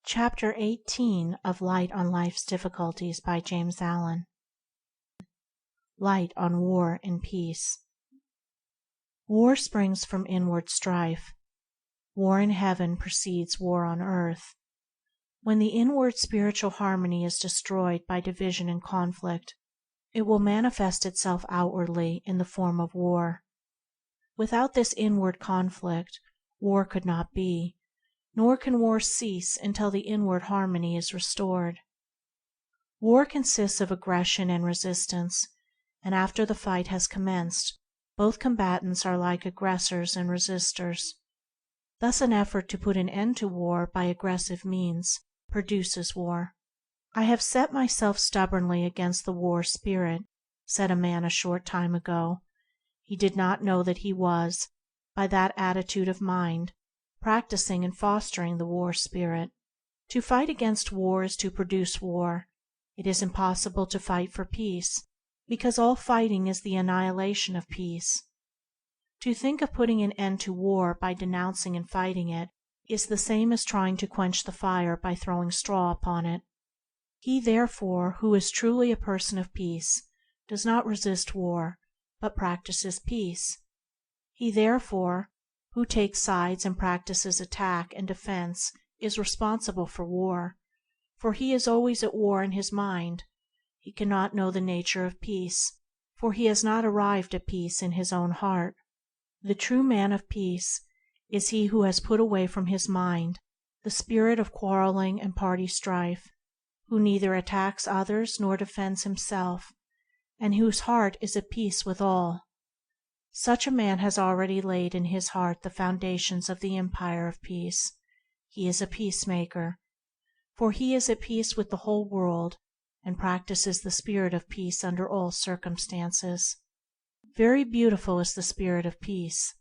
Chapter 18 of Light on Life's Difficulties by James Allen. Light on War and Peace. War springs from inward strife. War in heaven precedes war on earth. When the inward spiritual harmony is destroyed by division and conflict, it will manifest itself outwardly in the form of war. Without this inward conflict, war could not be, nor can war cease until the inward harmony is restored. War consists of aggression and resistance, and after the fight has commenced, both combatants are like aggressors and resistors. Thus an effort to put an end to war by aggressive means produces war. "I have set myself stubbornly against the war spirit," said a man a short time ago. He did not know that he was, by that attitude of mind, practicing and fostering the war spirit. To fight against war is to produce war. It is impossible to fight for peace, because all fighting is the annihilation of peace. To think of putting an end to war by denouncing and fighting it is the same as trying to quench the fire by throwing straw upon it. He, therefore, who is truly a person of peace, does not resist war, but practices peace. He, therefore, who takes sides and practices attack and defense is responsible for war, for he is always at war in his mind. He cannot know the nature of peace, for he has not arrived at peace in his own heart. The true man of peace is he who has put away from his mind the spirit of quarreling and party strife, who neither attacks others nor defends himself, and whose heart is at peace with all. Such a man has already laid in his heart the foundations of the empire of peace. He is a peacemaker, for he is at peace with the whole world and practices the spirit of peace under all circumstances. Very beautiful is the spirit of peace,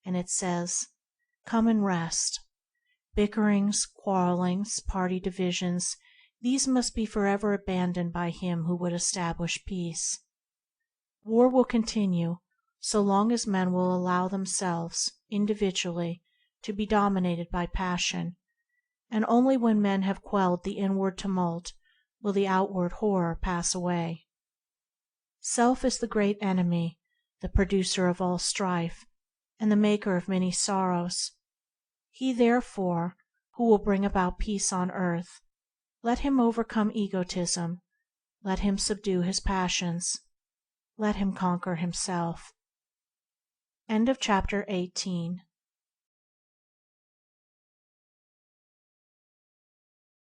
and it says, "Come and rest." Bickerings, quarrelings, party divisions, these must be forever abandoned by him who would establish peace. War will continue so long as men will allow themselves, individually, to be dominated by passion, and only when men have quelled the inward tumult will the outward horror pass away. Self is the great enemy, the producer of all strife, and the maker of many sorrows. He, therefore, who will bring about peace on earth, let him overcome egotism, let him subdue his passions, let him conquer himself. End of chapter 18.